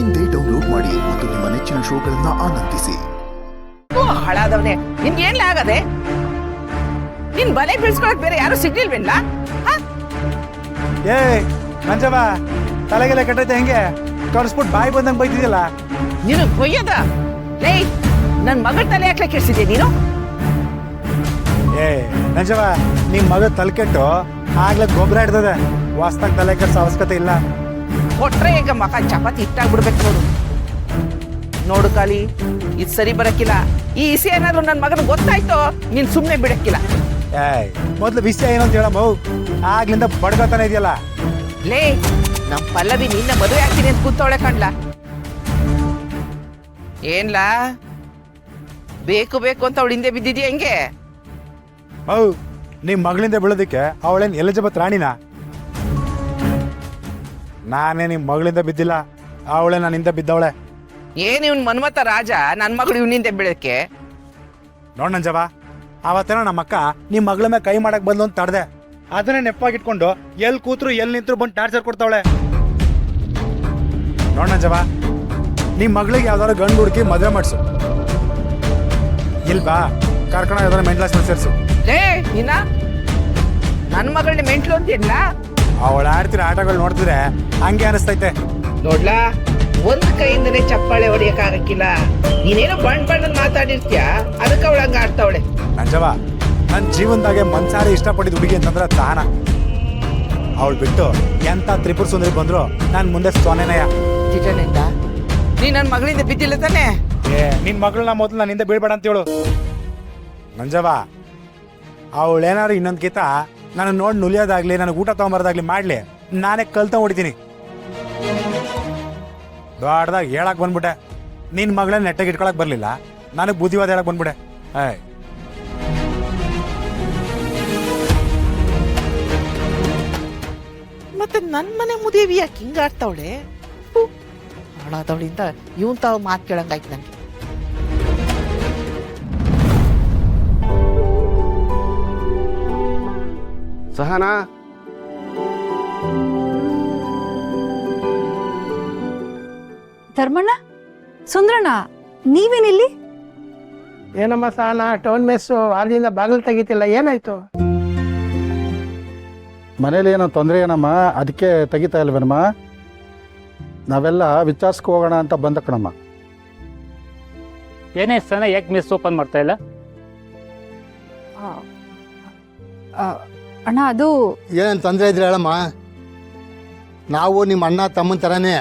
ಇಂದೇ ಡೌನ್ಲೋಡ್ ಮಾಡಿ ಮತ್ತು ನಿಮ್ಮ ನೆಚ್ಚಿನ ಶೋಗಳನ್ನ ಆನಂದಿಸಿ. ಹಾಳಾದವನೇ, ನಿನ್ಗೇನ್ಲ ಆಗದೆ? ನಿನ್ ಬಲೆ ಬೀಳ್ಸ್ಕೊಳಕ್ ಬೇರೆ ಯಾರು ಸಿಗ್ಲಿಲ್ವೇನ್ಲ? ಏ ಮಂಜವ, ತಲೆಗೆಲ್ಲ ಕೆಟ್ಟೈತೆ ಹೆಂಗೆ ಕರ್ಸ್ಬಿಟ್ಟು ಬಾಯಿ ಬಂದಂಗೆ ಬೈತಿದ್ಯಲ್ಲ. ನೀನು ಕೊಯ್ಯದ ಲೇ, ನನ್ ಮಗಳ ತಲೆ ಯಾಕೆ ಕೆಡ್ಸಿದ್ಯಾ ನೀನು? ಏ ಮಂಜವ, ನಿಮ್ ಮಗ ತಲೆ ಕೆಟ್ಟು ಆಗ್ಲೇ ಗೊಬ್ಬರ ಹಿಡ್ದದೆ. ವಾಸ್ತಾಗ ತಲೆ ಕೆಡ್ಸೋ ಅವಶ್ಯಕತೆ ಇಲ್ಲ. ಕೊಟ್ರೆ ಈಗ ಮಕ ಚಪಾತಿ ಇಟ್ಟಾಗ್ಬಿಡ್ಬೇಕು ನೋಡು. ನೋಡು ಕಾಲಿ, ಇದು ಸರಿ ಬರಕ್ಕಿಲ್ಲ. ಈ ಇಸಿ ಏನಾದ್ರು ನನ್ ಮಗನ ಗೊತ್ತಾಯ್ತು, ನೀನ್ ಸುಮ್ನೆ ಬಿಡಕ್ಕಿಲ್ಲ. ಏಯ್, ಮೊದ್ಲು ವಿಷಯ ಏನು ಅಂತ ಹೇಳಮ್ಮ. ಆಗ್ಲಿಂದ ಬಡ್ಕೋತಾನೆ ಇದೆಯಲ್ಲ. ಲೇ, ನಮ್ ಪಲ್ಲವಿ ನಿನ್ನ ಮದುವೆ ಆಗ್ತೀನಿ ಅಂತ ಕೂತವಳೆ ಕಣ್ಲ. ಏನ್ಲಾ ಬೇಕು ಬೇಕು ಅಂತ ಅವಳ ಹಿಂದೆ ಬಿದ್ದಿದ್ಯಾ ಹೆಂಗೆ? ಹೌ, ನಿಮ್ ಮಗಳಿಂದ ಬೀಳೋದಕ್ಕೆ ಅವಳೇನ್ ಎಲಿಜಬೆತ್ ರಾಣಿನ? ನಾನೇ ನಿಮ್ ಮಗಳಿಂದ ಬಿದ್ದಿಲ್ಲ, ಅವಳೇ ನನ್ನಿಂದ ಬಿದ್ದವಳೆ. ಏನ್ ಇವ್ನ್ ಮನ್ಮತ ರಾಜ ನನ್ ಮಗಳು ಇವನಿಂದ ಬೀಳಕ್ಕೆ? ನೋಡ್ ನಂಜವ, ಅವತ್ತೇನೋ ನಮ್ಮಕ್ಕ ನಿಮ್ ಮಗಳ ಮೇಲೆ ಕೈ ಮಾಡಕ್ ಬಂದು ಅಂತ ತಡ್ದೆ. ಅದನ್ನೇ ನೆಪ್ಪಾಗಿಟ್ಕೊಂಡು ಎಲ್ಲಿ ಕೂತ್ರು ಎಲ್ಲಿ ನಿಂತ್ರು ಬಂದು ಟಾರ್ಚರ್ ಕೊಡ್ತಾವಳೆ. ನೋಡ್ ನಂಜವ, ನಿಮ್ ಮಗಳಿಗೆ ಯಾವ್ದಾದ್ರು ಗಂಡು ಹುಡುಕಿ ಮದುವೆ ಮಾಡಿಸು. ಇಲ್ವಾ ಕರ್ಕೊಂಡು ಯಾವ್ದಾದ್ರು ಮೆಂಟ್ಲಾಸ್ ಸೇರಿಸು. ಲೇ ನೀನ ನನ್ ಮಗಳನ್ನ ಮೆಂಟ್ಲು ಅಂತೀನ್ಲ? ಅವಳ ಆಡ್ತಿರೋ ಆಟಗಳು ನೋಡ್ತಿದ್ರೆ ಹಂಗೆ ಅನಿಸ್ತೈತೆ. ನೋಡ್ಲಾ, ಒಂದ್ ಕೈಯಿಂದನೇ ಚಪ್ಪಾಳೆ ಹೊಡಿಯಕ್ ಆಗಕ್ಕಿಲ್ಲ. ನೀನೇನೋ ಬಣ್ಣದ ಮಾತಾಡಿರ್ತೀಯ, ಅದಕ್ಕೆ ಅವಳ ಹಂಗ ಆಡ್ತಾವಳೆ. ನಂಜವ, ನನ್ನ ಜೀವನದಾಗೆ ಮನ್ಸಾರಿ ಇಷ್ಟಪಟ್ಟಿದ್ ಹುಡುಗಿ ಅಂತಂದ್ರೆ ತಾನ. ಅವಳು ಬಿಟ್ಟು ಎಂತ ತ್ರಿಪುರ ಸುಂದರಿ ಬಂದ್ರು ನಾನ್ ಮುಂದೆ ಸೊನೆನಯ್ಯ. ನಿಜನಿಂದ ನೀ ನನ್ ಮಗಳಿಂದ ಬಿದ್ದಿಲ್ಲ ತಾನೆ? ಏ, ನಿನ್ ಮಗಳನ್ನ ಮೊದಲು ನನ್ನಿಂದ ಬೀಳ್ಬೇಡ ಅಂತ ಹೇಳು. ನಂಜವ, ಅವಳೇನಾದ್ರು ಇನ್ನೊಂದ್ ಕಿತ ನಾನು ನೋಡಿ ನುಲಿಯೋದಾಗ್ಲಿ, ನನಗೆ ಊಟ ತಗೊಂಬರೋದಾಗ್ಲಿ ಮಾಡ್ಲಿ, ನಾನೇ ಕಲ್ತ ಹೊಡಿತೀನಿ. ದೊಡ್ಡದಾಗ ಹೇಳಕ್ ಬಂದ್ಬಿಟ್ಟೆ. ನಿನ್ ಮಗಳನ್ನ ನೆಟ್ಟಾಗಿ ಇಟ್ಕೊಳಕ್ ಬರ್ಲಿಲ್ಲ, ನನಗೆ ಬುದ್ಧಿವಾದ ಹೇಳಕ್ ಬಂದ್ಬಿಟ್ಟೆ. ಏಯ್, ಮತ್ತೆ ನನ್ ಮನೆ ಮುದೇವಿ ಯಾಕೆ ಹಿಂಗ ಆಡ್ತಾವಳೆ? ಹಾಳಾದವಳಿಂದ ಇವನ್ ತಾವ್ ಮಾತು ಕೇಳಂಗಾಯ್ತು ನಂಗೆ. ಸಹನಾ, ಧರ್ಮಣ್ಣ, ಸುಂದ್ರಣ್ಣ, ನೀವೇನಿಲ್ಲಿ? ಏನಮ್ಮ ಸಾನ, ಟೌನ್ ಮೆಸ್ಸು ವಾರದಿಂದ ಬಾಗಿಲು ತೆಗಿತಿಲ್ಲ, ಏನಾಯ್ತು? ಮನೇಲಿ ಏನೋ ತೊಂದರೆ ಏನಮ್ಮ, ಅದಕ್ಕೆ ತೆಗಿತಾ ಇಲ್ವೇನಮ್ಮ? ನಾವೆಲ್ಲ ವಿಚಾರಿಸ್ಕೊ ಹೋಗೋಣ ಅಂತ ಬಂದ ಕಣಮ್ಮ. ಏನೇ ಸನ, ಯಾಕೆ ಮಿಸ್ ಓಪನ್ ಮಾಡ್ತಾ ಇಲ್ಲ? ಅಣ್ಣ, ಅದು ಏನೇನು ತೊಂದರೆ ಇದ್ರೆ ಹೇಳಮ್ಮ. ನಾವು ನಿಮ್ಮ ಅಣ್ಣ ತಮ್ಮನ ಥರನೇ,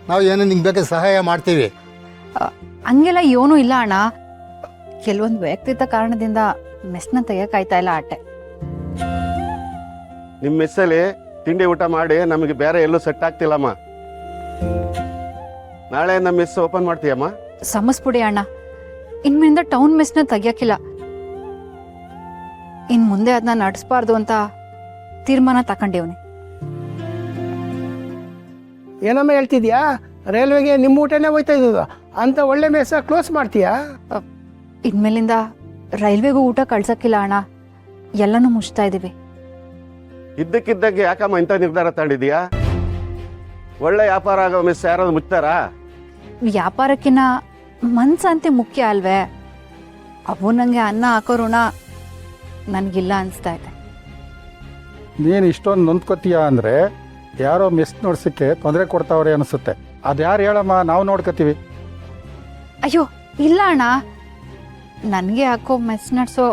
ನಾವು ಏನೋ ನಿಂಗೆ ಬೇಕಾದ ಸಹಾಯ ಮಾಡ್ತೀವಿ. ಹಂಗೆಲ್ಲ ಏನೂ ಇಲ್ಲ ಅಣ್ಣ. ಕೆಲವೊಂದು ವ್ಯಕ್ತಿತ್ವ ಕಾರಣದಿಂದ ಮೆಸ್ನ ತೆಗಿಯಕಾಯ್ತಾ ಇಲ್ಲ ಆಟೆ. ನಿಮ್ಮ ಮೆಸ್ಸಲ್ಲಿ ತಿಂಡಿ ಊಟ ಮಾಡಿ ನಮಗೆ ಬೇರೆ ಎಲ್ಲೂ ಸೆಟ್ ಆಗ್ತಿಲ್ಲಮ್ಮ. ನಾಳೆ ನಮ್ಮ ಮೆಸ್ ಓಪನ್ ಮಾಡ್ತೀಯಮ್ಮ? ಸಮಸ್ಬಿಡಿ ಅಣ್ಣ, ಇನ್ಮೇಲಿಂದ ಟೌನ್ ಮೆಸ್ನ ತೆಗಿಯಕ್ಕಿಲ್ಲ. ಇನ್ ಮುಂದೆ ಅದನ್ನ ನಡೆಸಬಾರ್ದು ಅಂತ ತೀರ್ಮಾನ ತಗೊಂಡಿವ್ನಿ. ಏನಮ್ಮ ಹೇಳ್ತಿದ್ಯಾ? ರೈಲ್ವೆಗೆ ನಿಮ್ಮ ಊಟನೇ ಹೋಯ್ತಾ ಇದ್ದದು ಅಂತ ಒಳ್ಳೆ ಮೆಸ್ಸ ಕ್ಲೋಸ್ ಮಾಡ್ತೀಯಾ? ಇನ್ಮೇಲಿಂದ ರೈಲ್ವೆಗೂ ಊಟ ಕಳ್ಸಕ್ಕಿಲ್ಲ ಅಣ್ಣ, ಎಲ್ಲನೂ ಮುಚ್ತಾ ಇದೀವಿ. ಇದ್ದಕ್ಕಿದ್ದಂಗೆ ಯಾಕಮ್ಮ ಇಂಥ ನಿರ್ಧಾರ ತಗೊಂಡಿದ್ಯಾ? ಒಳ್ಳೆ ವ್ಯಾಪಾರ ಆಗೋ ಮೆಸ್ ಯಾರಾದ್ರು ಮುಚ್ತಾರಾ? ವ್ಯಾಪಾರಕ್ಕಿನ್ನ ಮನ್ಸಂತೆ ಮುಖ್ಯ ಅಲ್ವೇ? ಅವು ನಂಗೆ ಅನ್ನ ಹಾಕೋ ಋಣ ನನಗಿಲ್ಲ ಅನಿಸ್ತಾ ಇದೆ. ನೀನು ಇಷ್ಟೊಂದು ನೊಂದ್ಕೋತೀಯ ಅಂದರೆ ಯಾರೋ ಮಿಸ್ ನೋಡ್ಸಕ್ಕೆ ತೊಂದರೆ ಕೊಡ್ತಾವ್ರೆ ಅನಿಸುತ್ತೆ. ಅದ್ಯಾರು ಹೇಳಮ್ಮ, ನಾವು ನೋಡ್ಕೋತೀವಿ. ಅಯ್ಯೋ ಇಲ್ಲ ಅಣ್ಣ, ನನಗೆ ಯಾಕೋ ಮೆಸ್ ನಡೆಸೋ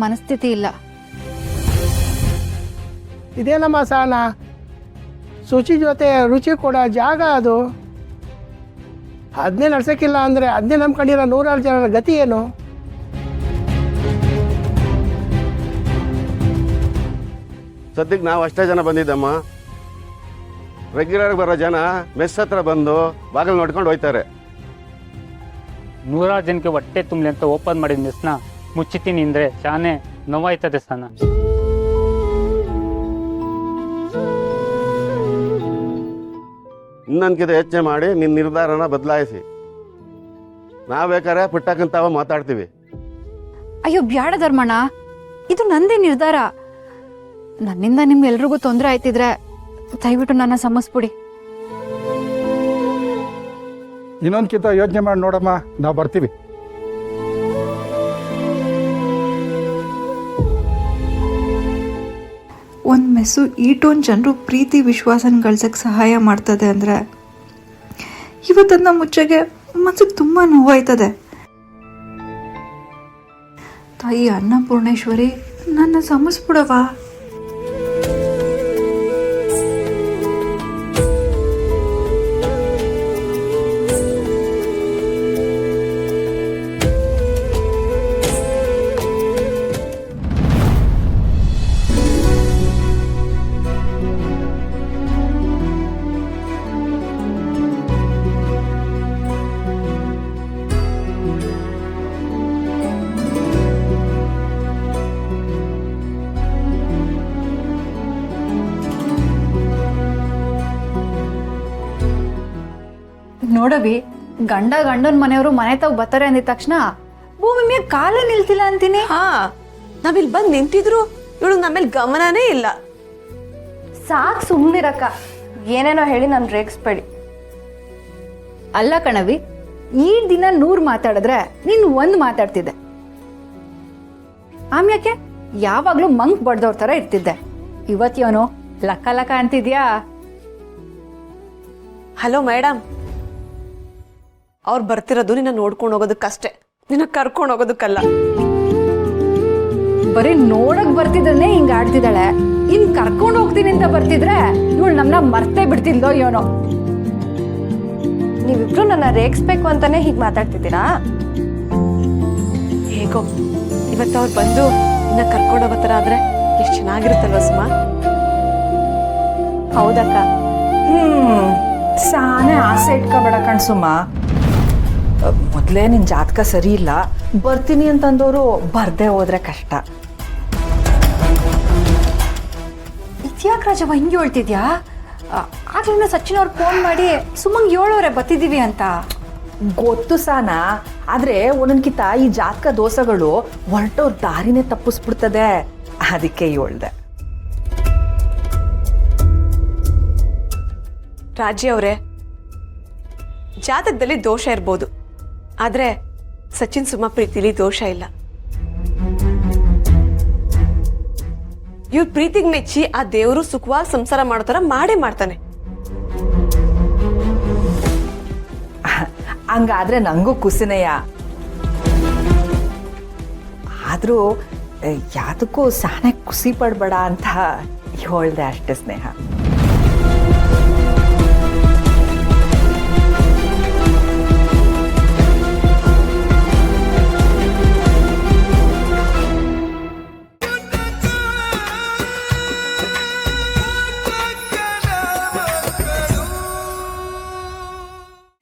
ಮನಸ್ಥಿತಿ ಇಲ್ಲ. ಇದೇನಮ್ಮ ಸಾನ, ಶುಚಿ ಜೊತೆ ರುಚಿ ಕೊಡೋ ಜಾಗ ಅದು. ಅದನ್ನೇ ನಡ್ಸೋಕ್ಕಿಲ್ಲ ಅಂದರೆ ಅದನ್ನೇ ನಂಬ್ಕೊಂಡಿರೋ 100 ಜನರ ಗತಿ ಏನು? ಸದ್ಯಕ್ಕೆ ನಾವು ಅಷ್ಟೇ ಜನ ಬಂದಿದ್ದಮ್ಮ. ರೆಗ್ಯುಲರ್ ಬರೋ ಜನ ಮೆಸ್ ಹತ್ರ ಬಂದು ಬಾಗಿಲು ನೋಡ್ಕೊಂಡು ಹೋಯ್ತಾರೆ. 100 ಜನಕ್ಕೆ ಹೊಟ್ಟೆ ತುಂಬಲಿ ಅಂತ ಓಪನ್ ಮಾಡಿದ ಮಿಸ್ನ ಮುಚ್ಚಿತೀನಿ ಅಂದ್ರೆ ಶಾನೆ ನೋವಾಯ್ತದೆ ಸನ. ಇನ್ನೊಂದ್ಕಿಂತ ಹೆಚ್ಚೆ ಮಾಡಿ ನಿನ್ನ ನಿರ್ಧಾರನ ಬದಲಾಯಿಸಿ. ನಾವು ಬೇಕಾದ್ರೆ ಪುಟ್ಟಕ್ಕಂತಾವ ಮಾತಾಡ್ತೀವಿ. ಅಯ್ಯೋ ಬ್ಯಾಡ ಧರ್ಮಣ್ಣ, ಇದು ನಂದೇ ನಿರ್ಧಾರ. ನನ್ನಿಂದ ನಿಮ್ಗೆಲ್ರಿಗೂ ತೊಂದರೆ ಆಯ್ತಿದ್ರೆ ದಯವಿಟ್ಟು ನನ್ನ ಸಮಸ್ಬಿಡಿ. ಇನ್ನೊಂದ್ಕಿಂತ ಯೋಚನೆ ಮಾಡಿ ನೋಡಮ್ಮ, ನಾವು ಬರ್ತೀವಿ. ಒಂದು ಮೆಸ್ಸು ಈಟೊಂದು ಜನರು ಪ್ರೀತಿ ವಿಶ್ವಾಸನ ಗಳಿಸೋಕ್ಕೆ ಸಹಾಯ ಮಾಡ್ತದೆ ಅಂದರೆ ಇವತ್ತನ್ನ ಮುಚ್ಚಗೆ ಮನಸ್ಸಿಗೆ ತುಂಬ ನೋವಾಯ್ತದೆ. ತಾಯಿ ಅನ್ನಪೂರ್ಣೇಶ್ವರಿ ನನ್ನ ಸಮಸ್ಬಿಡವಾ. ನೋಡವಿ, ಗಂಡನ ಮನೆಯವರು ಮನೆ ತಾವ್ ಬರ್ತಾರೆ ಅಂದಿದ ತಕ್ಷಣ ಭೂಮಿ ಮೇಲೆ ಕಾಲ ನಿಲ್ತಿಲ್ಲ ಅಂತೀನಿ. ಹಾ, ನಾವಿಲ್ಲಿ ಬಂದು ನಿಂತಿದ್ರು ಇವಳು ನಮ್ಮೇಲೆ ಗಮನನೇ ಇಲ್ಲ. ಸಾಕ್ ಸುಮ್ಮನಿರಕ್ಕ, ಏನೇನೋ ಹೇಳಿ ನಾನು ರೇಗಿಸ್ಬೇಡಿ. ಅಲ್ಲ ಕಣವಿ, ಈ ದಿನ 100 ಮಾತಾಡಿದ್ರೆ ನೀನು 1 ಮಾತಾಡ್ತಿದ್ದೆ. ಆಮ್ಯಾಕೆ ಯಾವಾಗ್ಲೂ ಮಂಕ್ ಬಡ್ದವ್ರ ತರ ಇರ್ತಿದ್ದೆ. ಇವತ್ತೇನೋ ಲಕ್ಕ ಲಕ್ಕ ಅಂತಿದ್ಯಾ. ಹಲೋ ಮೇಡಮ್, ಅವ್ರು ಬರ್ತಿರೋದು ನಿನ್ನ ನೋಡ್ಕೊಂಡು ಹೋಗೋದಕ್ಕಷ್ಟೇ, ನಿನ್ನ ಕರ್ಕೊಂಡು ಹೋಗೋದಕ್ಕಲ್ಲ. ಬರೀ ನೋಡಕ್ ಬರ್ತಿದ್ರೆ ಹಿಂಗ ಆಡ್ತಿದ್ದಾಳೆ, ಇನ್ ಕರ್ಕೊಂಡು ಹೋಗ್ತೀನಿ ಅಂತ ಬರ್ತಿದ್ರೆ ಇವಳು ನಮ್ಮನ್ನ ಮರ್ತೇ ಬಿಡ್ತಿದ್ಲೋ ಏನೋ. ನೀವಿಬ್ರು ನನ್ನ ರೇಗಿಸ್ಬೇಕು ಅಂತಾನೆ ಹೀಗೆ ಮಾತಾಡ್ತಿದ್ದೀರಾ? ಹೇಗೋ ಇವತ್ತು ಅವ್ರು ಬಂದು ನಿನ್ನ ಕರ್ಕೊಂಡು ಹೋಗೋ ಥರ ಆದ್ರೆ ಎಷ್ಟು ಚೆನ್ನಾಗಿರುತ್ತಲ್ವ ಸುಮಾ. ಹೌದಕ್ಕ. ಸಾನೆ ಆಸೆ ಇಟ್ಕೋಬೇಡ ಕಣ್ಸುಮ್ಮ. ಮೊದಲೇ ನಿನ್ನ ಜಾತಕ ಸರಿ ಇಲ್ಲ, ಬರ್ತೀನಿ ಅಂತಂದವರು ಬರ್ದೇ ಹೋದ್ರೆ ಕಷ್ಟ. ಇದ್ಯಾಕೆ ರಾಜವ ಹಿಂಗೆ ಹೇಳ್ತಿದ್ಯಾ? ಆಗ್ಲಿಂದ ಸಚಿನ್ ಅವ್ರು ಫೋನ್ ಮಾಡಿ ಸುಮ್ಮಂಗೆ 7 ಬರ್ತಿದ್ದೀವಿ ಅಂತ. ಗೊತ್ತು ಸಾನ, ಆದ್ರೆ ಒಂದೊಂದ್ಕಿಂತ ಈ ಜಾತಕ ದೋಷಗಳು ಹೊರಟೋರ್ ದಾರಿನೇ ತಪ್ಪಿಸ್ಬಿಡ್ತದೆ, ಅದಕ್ಕೆ ಹೇಳ್ದೆ. ರಾಜಿ ಅವರೇ, ಜಾತಕದಲ್ಲಿ ದೋಷ ಇರ್ಬೋದು, ಆದ್ರೆ ಸಚಿನ್ ಸುಮಾ ಪ್ರೀತಿಲಿ ದೋಷ ಇಲ್ಲ. ಇವ್ರ ಪ್ರೀತಿಗೆ ಮೆಚ್ಚಿ ಆ ದೇವರು ಸುಖವಾಗಿ ಸಂಸಾರ ಮಾಡೋ ಥರ ಮಾಡೇ ಮಾಡ್ತಾನೆ. ಹಂಗಾದ್ರೆ ನಂಗೂ ಕುಸಿನೆಯ. ಆದ್ರೂ ಯಾವ್ದಕ್ಕೂ ಸಾನೆ ಖುಷಿ ಪಡ್ಬೇಡ ಅಂತ ಹೇಳ್ದೆ ಅಷ್ಟೇ ಸ್ನೇಹ.